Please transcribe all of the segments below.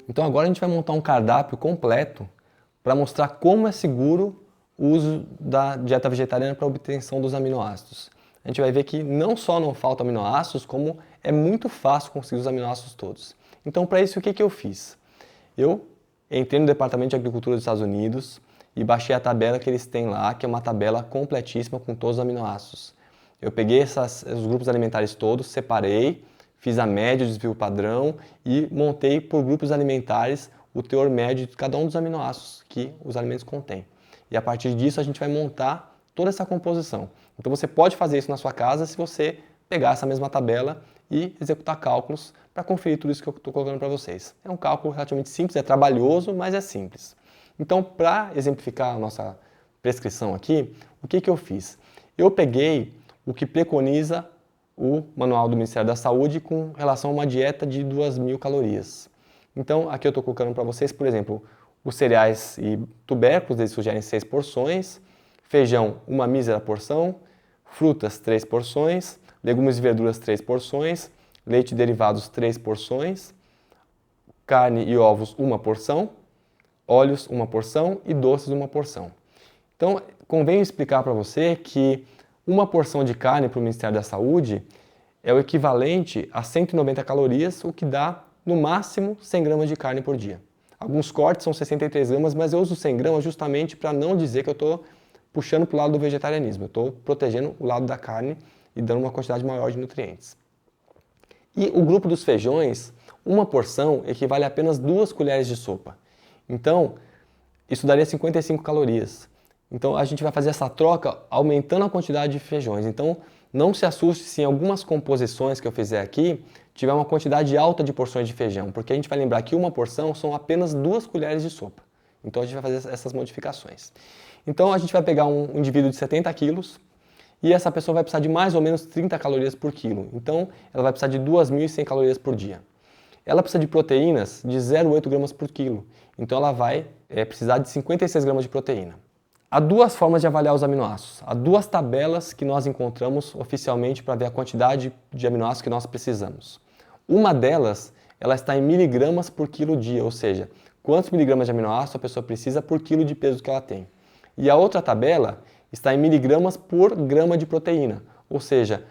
Então agora a gente vai montar um cardápio completo para mostrar como é seguro o uso da dieta vegetariana para a obtenção dos aminoácidos. A gente vai ver que não só não faltam aminoácidos, como é muito fácil conseguir os aminoácidos todos. Então para isso o que eu fiz? Eu entrei no Departamento de Agricultura dos Estados Unidos e baixei a tabela que eles têm lá, que é uma tabela completíssima com todos os aminoácidos. Eu peguei os grupos alimentares todos, separei, fiz a média, o desvio padrão e montei por grupos alimentares o teor médio de cada um dos aminoácidos que os alimentos contêm. E a partir disso a gente vai montar toda essa composição. Então você pode fazer isso na sua casa se você pegar essa mesma tabela e executar cálculos para conferir tudo isso que eu estou colocando para vocês. É um cálculo relativamente simples, é trabalhoso, mas é simples. Então, para exemplificar a nossa prescrição aqui, o que eu fiz? Eu peguei o que preconiza o Manual do Ministério da Saúde com relação a uma dieta de 2.000 calorias. Então, aqui eu estou colocando para vocês, por exemplo, os cereais e tubérculos, eles sugerem 6 porções, feijão, uma mísera porção, frutas, 3 porções, legumes e verduras, 3 porções, leite e derivados, 3 porções, carne e ovos, 1 porção, óleos, 1 porção e doces, 1 porção. Então, convém explicar para você que uma porção de carne para o Ministério da Saúde é o equivalente a 190 calorias, o que dá, no máximo, 100 gramas de carne por dia. Alguns cortes são 63 gramas, mas eu uso 100 gramas justamente para não dizer que eu estou puxando para o lado do vegetarianismo. Eu estou protegendo o lado da carne e dando uma quantidade maior de nutrientes. E o grupo dos feijões, uma porção equivale a apenas 2 colheres de sopa. Então, isso daria 55 calorias. Então, a gente vai fazer essa troca aumentando a quantidade de feijões. Então, não se assuste se em algumas composições que eu fizer aqui tiver uma quantidade alta de porções de feijão, porque a gente vai lembrar que uma porção são apenas 2 colheres de sopa. Então, a gente vai fazer essas modificações. Então, a gente vai pegar um indivíduo de 70 quilos e essa pessoa vai precisar de mais ou menos 30 calorias por quilo. Então, ela vai precisar de 2.100 calorias por dia. Ela precisa de proteínas de 0,8 gramas por quilo. Então, ela vai precisar de 56 gramas de proteína. Há 2 formas de avaliar os aminoácidos. Há 2 tabelas que nós encontramos oficialmente para ver a quantidade de aminoácidos que nós precisamos. Uma delas, ela está em miligramas por quilo dia, ou seja, quantos miligramas de aminoácido a pessoa precisa por quilo de peso que ela tem. E a outra tabela está em miligramas por grama de proteína, ou seja,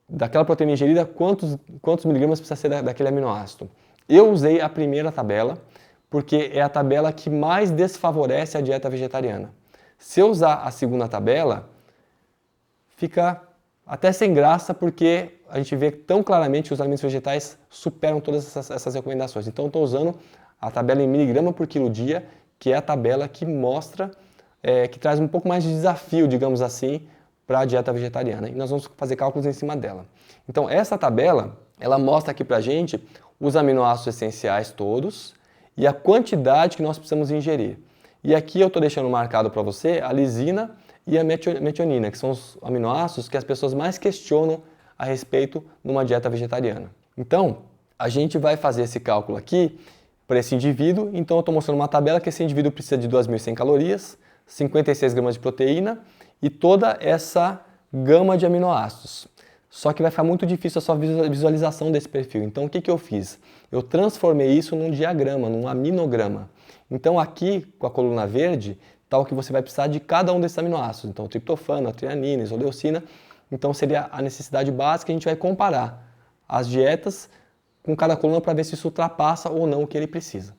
daquela proteína ingerida, quantos miligramas precisa ser daquele aminoácido. Eu usei a primeira tabela, porque é a tabela que mais desfavorece a dieta vegetariana. Se eu usar a segunda tabela, fica até sem graça, porque a gente vê tão claramente que os alimentos vegetais superam todas essas recomendações. Então, eu estou usando a tabela em miligrama por quilo dia, que é a tabela que mostra, que traz um pouco mais de desafio, digamos assim, para a dieta vegetariana. E nós vamos fazer cálculos em cima dela. Então, essa tabela, ela mostra aqui para a gente os aminoácidos essenciais todos e a quantidade que nós precisamos ingerir. E aqui eu estou deixando marcado para você a lisina e a metionina, que são os aminoácidos que as pessoas mais questionam a respeito numa dieta vegetariana. Então, a gente vai fazer esse cálculo aqui para esse indivíduo. Então, eu estou mostrando uma tabela que esse indivíduo precisa de 2.100 calorias, 56 gramas de proteína e toda essa gama de aminoácidos. Só que vai ficar muito difícil a sua visualização desse perfil. Então, o que eu fiz? Eu transformei isso num diagrama, num aminograma. Então, aqui, com a coluna verde, está o que você vai precisar de cada um desses aminoácidos. Então, triptofano, a trianina, isoleucina. Então, seria a necessidade básica. A gente vai comparar as dietas com cada coluna para ver se isso ultrapassa ou não o que ele precisa.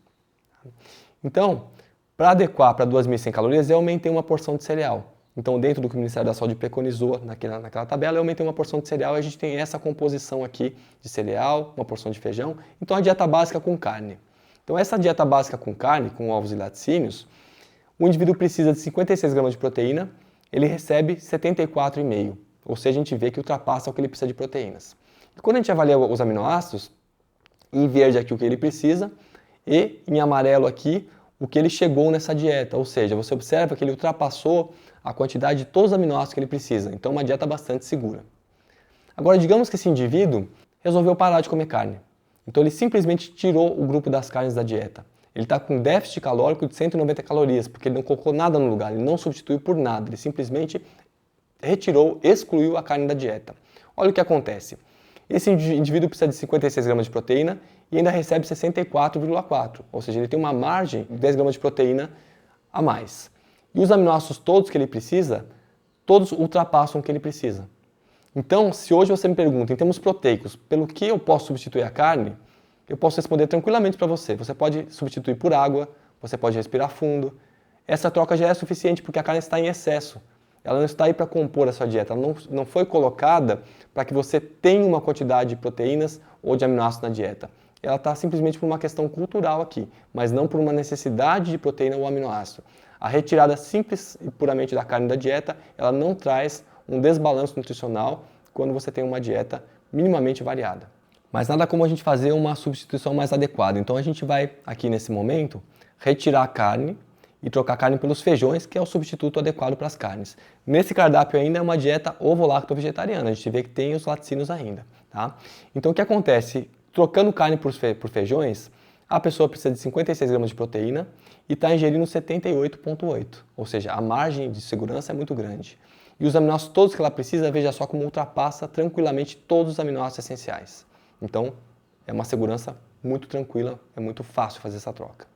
Então, para adequar para 2.100 calorias, eu aumentei uma porção de cereal. Então, dentro do que o Ministério da Saúde preconizou naquela tabela, eu aumentei uma porção de cereal e a gente tem essa composição aqui de cereal, uma porção de feijão. Então, a dieta básica com carne. Então, essa dieta básica com carne, com ovos e laticínios, o indivíduo precisa de 56 gramas de proteína, ele recebe 74,5, ou seja, a gente vê que ultrapassa o que ele precisa de proteínas. E quando a gente avalia os aminoácidos, em verde aqui o que ele precisa e em amarelo aqui o que ele chegou nessa dieta, ou seja, você observa que ele ultrapassou a quantidade de todos os aminoácidos que ele precisa, então uma dieta bastante segura. Agora, digamos que esse indivíduo resolveu parar de comer carne. Então ele simplesmente tirou o grupo das carnes da dieta. Ele está com déficit calórico de 190 calorias, porque ele não colocou nada no lugar, ele não substituiu por nada, ele simplesmente retirou, excluiu a carne da dieta. Olha o que acontece. Esse indivíduo precisa de 56 gramas de proteína e ainda recebe 64,4, ou seja, ele tem uma margem de 10 gramas de proteína a mais. E os aminoácidos todos que ele precisa, todos ultrapassam o que ele precisa. Então, se hoje você me pergunta, em termos proteicos, pelo que eu posso substituir a carne, eu posso responder tranquilamente para você. Você pode substituir por água, você pode respirar fundo. Essa troca já é suficiente porque a carne está em excesso. Ela não está aí para compor a sua dieta, ela não foi colocada para que você tenha uma quantidade de proteínas ou de aminoácidos na dieta. Ela está simplesmente por uma questão cultural aqui, mas não por uma necessidade de proteína ou aminoácido. A retirada simples e puramente da carne da dieta, ela não traz um desbalanço nutricional quando você tem uma dieta minimamente variada. Mas nada como a gente fazer uma substituição mais adequada. Então a gente vai, aqui nesse momento, retirar a carne e trocar a carne pelos feijões, que é o substituto adequado para as carnes. Nesse cardápio ainda é uma dieta ovo-lacto-vegetariana, a gente vê que tem os laticínios ainda. Tá? Então o que acontece? Trocando carne por feijões, a pessoa precisa de 56 gramas de proteína e está ingerindo 78,8, ou seja, a margem de segurança é muito grande. E os aminoácidos todos que ela precisa, veja só como ultrapassa tranquilamente todos os aminoácidos essenciais. Então, é uma segurança muito tranquila, é muito fácil fazer essa troca.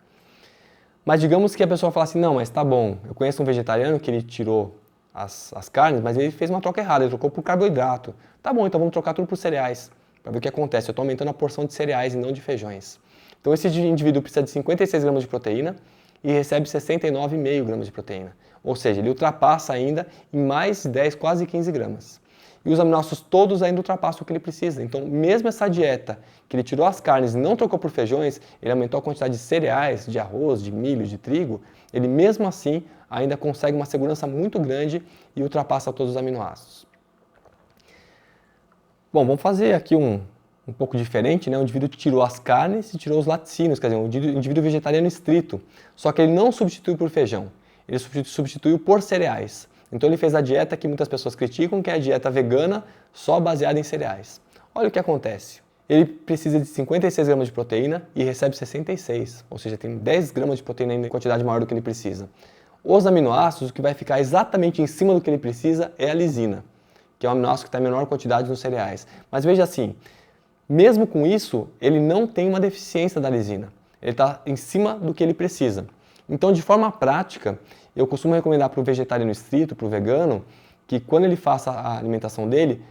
Mas digamos que a pessoa fala assim, não, mas tá bom, eu conheço um vegetariano que ele tirou as carnes, mas ele fez uma troca errada, ele trocou por carboidrato. Tá bom, então vamos trocar tudo por cereais, para ver o que acontece. Eu estou aumentando a porção de cereais e não de feijões. Então esse indivíduo precisa de 56 gramas de proteína e recebe 69,5 gramas de proteína. Ou seja, ele ultrapassa ainda em mais 10, quase 15 gramas. E os aminoácidos todos ainda ultrapassam o que ele precisa. Então, mesmo essa dieta que ele tirou as carnes e não trocou por feijões, ele aumentou a quantidade de cereais, de arroz, de milho, de trigo, ele mesmo assim ainda consegue uma segurança muito grande e ultrapassa todos os aminoácidos. Bom, vamos fazer aqui um pouco diferente, né? O indivíduo que tirou as carnes e tirou os laticínios, quer dizer, um indivíduo vegetariano estrito, só que ele não substituiu por feijão, ele substituiu por cereais. Então ele fez a dieta que muitas pessoas criticam, que é a dieta vegana só baseada em cereais. Olha o que acontece. Ele precisa de 56 gramas de proteína e recebe 66, ou seja, tem 10 gramas de proteína em quantidade maior do que ele precisa. Os aminoácidos, o que vai ficar exatamente em cima do que ele precisa é a lisina, que é um aminoácido que está em menor quantidade nos cereais. Mas veja assim, mesmo com isso, ele não tem uma deficiência da lisina. Ele está em cima do que ele precisa. Então, de forma prática, eu costumo recomendar para o vegetariano estrito, para o vegano, que quando ele faça a alimentação dele,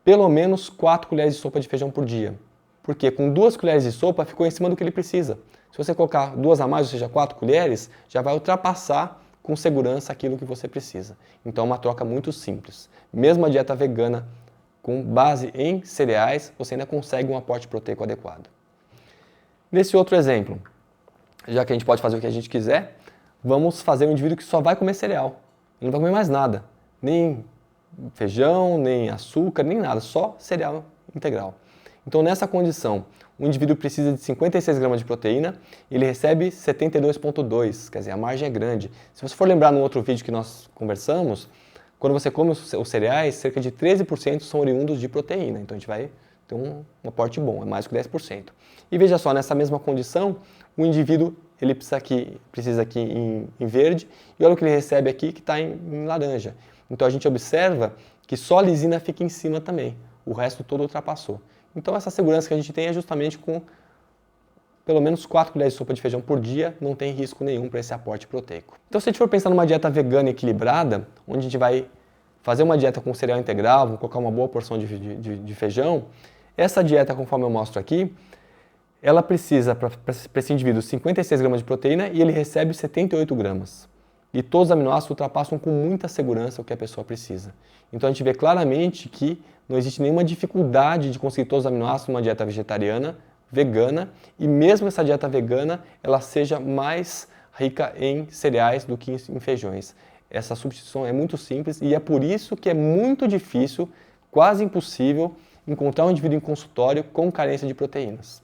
pelo menos 4 colheres de sopa de feijão por dia. Porque com 2 colheres de sopa ficou em cima do que ele precisa. Se você colocar 2 a mais, ou seja, 4 colheres, já vai ultrapassar com segurança aquilo que você precisa. Então é uma troca muito simples. Mesmo a dieta vegana, com base em cereais, você ainda consegue um aporte proteico adequado. Nesse outro exemplo, já que a gente pode fazer o que a gente quiser, vamos fazer um indivíduo que só vai comer cereal. Ele não vai comer mais nada, nem feijão, nem açúcar, nem nada, só cereal integral. Então nessa condição, o indivíduo precisa de 56 gramas de proteína e ele recebe 72,2, quer dizer, a margem é grande. Se você for lembrar no outro vídeo que nós conversamos, quando você come os cereais, cerca de 13% são oriundos de proteína, então a gente vai ter um aporte bom, é mais que 10%. E veja só, nessa mesma condição, o indivíduo ele precisa aqui em verde e olha o que ele recebe aqui que está em laranja. Então a gente observa que só a lisina fica em cima também, o resto todo ultrapassou. Então essa segurança que a gente tem é justamente com pelo menos 4 colheres de sopa de feijão por dia, não tem risco nenhum para esse aporte proteico. Então se a gente for pensar numa dieta vegana equilibrada, onde a gente vai fazer uma dieta com cereal integral, vamos colocar uma boa porção de feijão, essa dieta, conforme eu mostro aqui, ela precisa, para esse indivíduo, 56 gramas de proteína e ele recebe 78 gramas. E todos os aminoácidos ultrapassam com muita segurança o que a pessoa precisa. Então a gente vê claramente que não existe nenhuma dificuldade de conseguir todos os aminoácidos numa dieta vegetariana, vegana, e mesmo essa dieta vegana, ela seja mais rica em cereais do que em feijões. Essa substituição é muito simples e é por isso que é muito difícil, quase impossível, encontrar um indivíduo em consultório com carência de proteínas.